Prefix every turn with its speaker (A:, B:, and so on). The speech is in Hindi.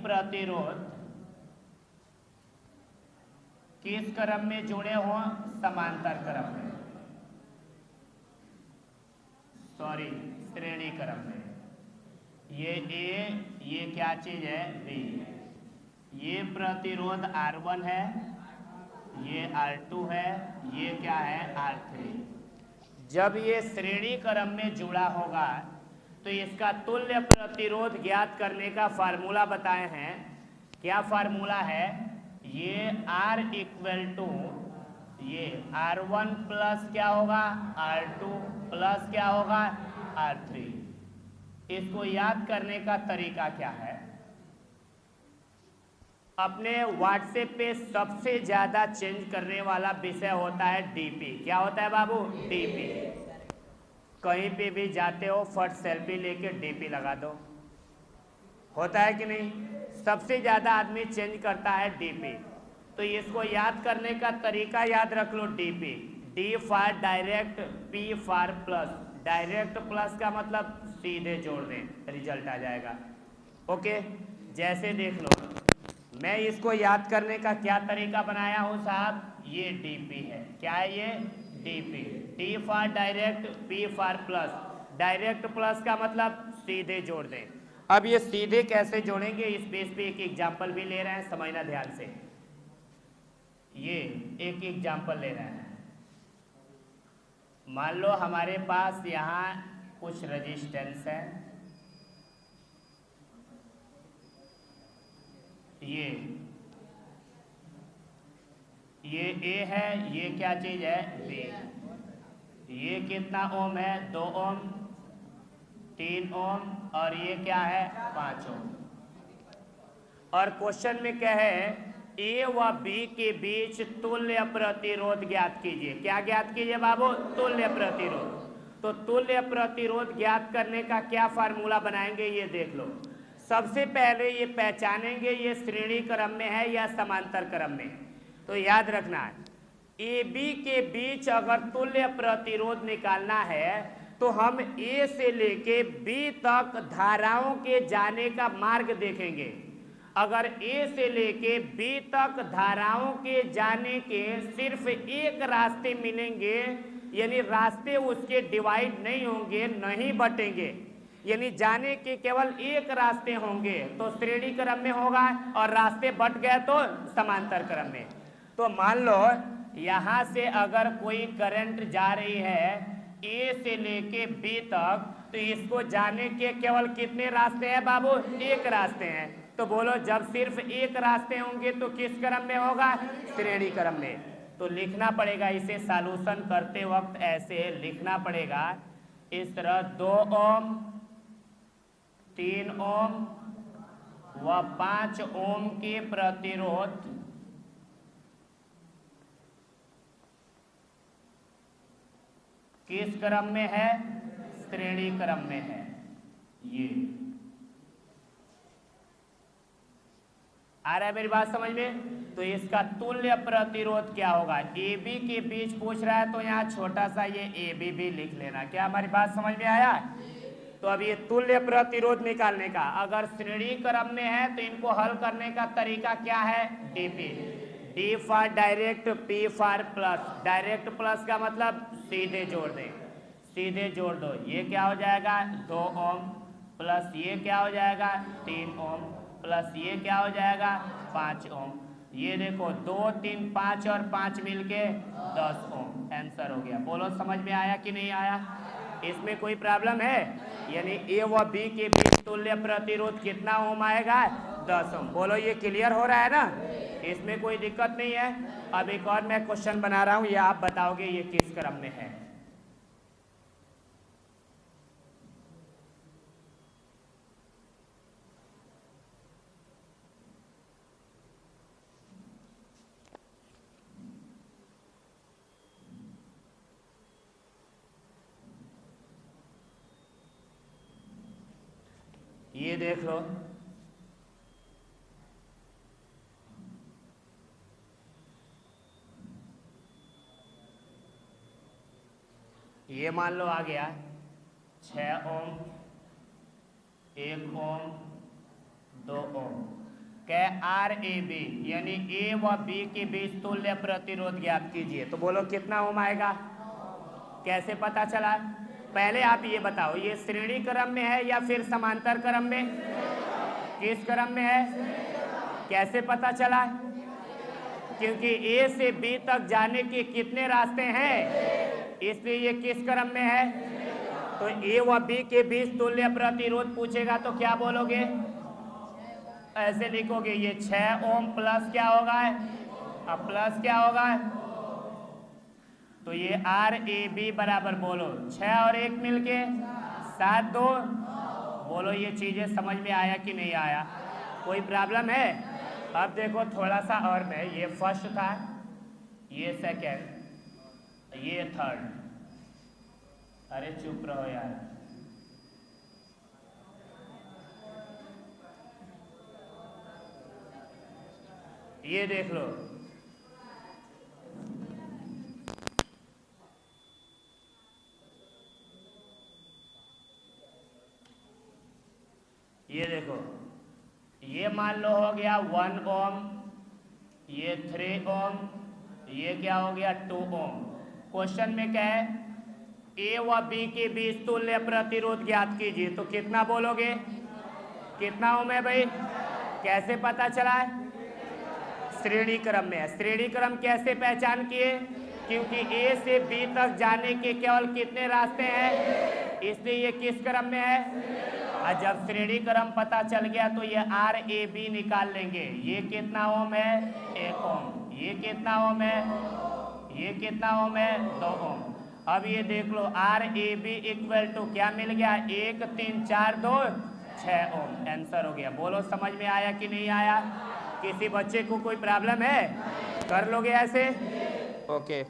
A: प्रतिरोध किस क्रम में जुड़े हों? समांतर क्रम में, सॉरी श्रेणी क्रम में। ये ए, ये क्या चीज है? बी। ये प्रतिरोध R1 है, ये R2 है, ये क्या है? R3। जब ये श्रेणी क्रम में जुड़ा होगा तो इसका तुल्य प्रतिरोध ज्ञात करने का फार्मूला बताए हैं। क्या फार्मूला है? ये R इक्वल टू ये R1 प्लस क्या होगा? R2 प्लस क्या होगा? R3। इसको याद करने का तरीका क्या है? अपने व्हाट्सएप पे सबसे ज्यादा चेंज करने वाला विषय होता है डीपी। क्या होता है बाबू? डीपी। कहीं पे भी जाते हो फट सेल्फी लेके डीपी लगा दो, होता है कि नहीं? सबसे ज्यादा आदमी चेंज करता है डीपी। तो इसको याद करने का तरीका याद रख लो। DP, D for direct, P for plus. Direct plus का मतलब सीधे जोड़ दें, रिजल्ट आ जाएगा। ओके, जैसे देख लो, मैं इसको याद करने का क्या तरीका बनाया हूं साहब? ये डीपी है। क्या है ये? DP. D for direct, P for plus. Direct plus का मतलब सीधे जोड़ दें। अब ये सीधे कैसे जोड़ेंगे, इस बेस पे एक एग्जाम्पल भी ले रहे हैं, समझना ध्यान से। ये एक एग्जाम्पल ले रहे हैं। मान लो हमारे पास यहाँ कुछ रेजिस्टेंस है, ये ए है, ये क्या चीज है? बी। ये कितना ओम है? 2 ओम, 3 ओम, और ये क्या है? 5 ओम। और क्वेश्चन में क्या है? ए व बी के बीच तुल्य प्रतिरोध ज्ञात कीजिए। क्या ज्ञात कीजिए बाबू? तुल्य प्रतिरोध। तो तुल्य प्रतिरोध ज्ञात करने का क्या फार्मूला बनाएंगे, ये देख लो। सबसे पहले ये पहचानेंगे ये श्रेणी क्रम में है या समांतर क्रम में। तो याद रखना है, ए बी के बीच अगर तुल्य प्रतिरोध निकालना है तो हम ए से लेके बी तक धाराओं के जाने का मार्ग देखेंगे। अगर ए से लेके बी तक धाराओं के जाने के सिर्फ एक रास्ते मिलेंगे, यानी रास्ते उसके डिवाइड नहीं होंगे, नहीं बटेंगे, यानी जाने के केवल एक रास्ते होंगे, तो श्रेणी क्रम में होगा, और रास्ते बट गए तो समांतर क्रम में। तो मान लो यहां से अगर कोई करंट जा रही है ए से लेके बी तक, तो इसको जाने के केवल कितने रास्ते हैं बाबू? एक रास्ते हैं। तो बोलो, जब सिर्फ एक रास्ते होंगे तो किस क्रम में होगा? श्रेणी क्रम में। तो लिखना पड़ेगा, इसे सॉल्यूशन करते वक्त ऐसे लिखना पड़ेगा इस तरह, 2 ओम, 3 ओम व 5 ओम के प्रतिरोध किस क्रम में है? श्रेणी क्रम में है। ये आ रहा है मेरी बात समझ में? तो इसका तुल्य प्रतिरोध क्या होगा? ए बी के बीच पूछ रहा है, तो यहाँ छोटा सा ये ए बी भी लिख लेना। क्या हमारी बात समझ में आया? तो अब ये तुल्य प्रतिरोध निकालने का, अगर श्रेणी क्रम में है तो इनको हल करने का तरीका क्या है? DP, D for direct, P for plus. Direct plus का मतलब सीधे जोड़ दें, सीधे जोड़ दो। ये क्या हो जाएगा? 2 ओम प्लस ये क्या हो जाएगा? 3 ओम प्लस ये क्या हो जाएगा? 5 ओम। ये देखो 2, 3, 5 और 5 मिलके 10 ओम। आंसर हो गया। बोलो समझ में आया कि नहीं आया? इसमें कोई प्रॉब्लम है? यानी ए व बी के बीच तुल्य प्रतिरोध कितना ओम आएगा? 10 ओम। बोलो ये क्लियर हो रहा है ना? इसमें कोई दिक्कत नहीं है। अब एक और मैं क्वेश्चन बना रहा हूं, ये आप बताओगे ये किस क्रम में है। ये देख लो, ये मान लो आ गया 6 ओम, 1 ओम, 2 ओम। क्या आर ए बी यानी ए व बी के बीच तुल्य प्रतिरोध ज्ञात कीजिए। तो बोलो कितना ओम आएगा, कैसे पता चला? पहले आप ये बताओ ये श्रेणी क्रम में है या फिर समांतर क्रम में? किस क्रम में है? कैसे पता चला? क्योंकि ए से बी तक जाने के कितने रास्ते हैं, इसलिए ये किस क्रम में है। तो ए व बी के बीच तुल्य प्रतिरोध पूछेगा तो क्या बोलोगे? ऐसे लिखोगे ये 6 ओम प्लस क्या होगा, अब प्लस क्या होगा, तो ये आर ए बी बराबर बोलो 6 और 1 मिलके 7 2। बोलो ये चीजें समझ में आया कि नहीं आया, कोई प्रॉब्लम है? अब देखो थोड़ा सा और मैं, ये फर्स्ट था, ये सेकंड, ये थर्ड। अरे चुप रहो यार, ये देख लो, ये देखो, ये मान लो हो गया 1 ओम, ये 3 ओम, ये क्या हो गया 2 ओम। क्वेश्चन में क्या है, ए व बी के बीच तुल्य प्रतिरोध ज्ञात कीजिए। तो कितना बोलोगे, कितना ओम है भाई, कैसे पता चला है? श्रेणी क्रम में है। श्रेणी क्रम कैसे पहचान किए? क्योंकि ए से बी तक जाने के केवल कितने रास्ते हैं, इसलिए ये किस क्रम में है। और जब श्रेणी क्रम पता चल गया तो ये आर ए बी निकाल लेंगे। ये कितना ओम है, 1 ओम। ये कितना ओम है, ये कितना ओम है, 2 ओम। अब ये देख लो r a b equal to क्या मिल गया, 1 3 4 2 6 ओम। आंसर हो गया। बोलो समझ में आया कि नहीं आया? किसी बच्चे को कोई प्रॉब्लम है, कर लोगे ऐसे? ओके।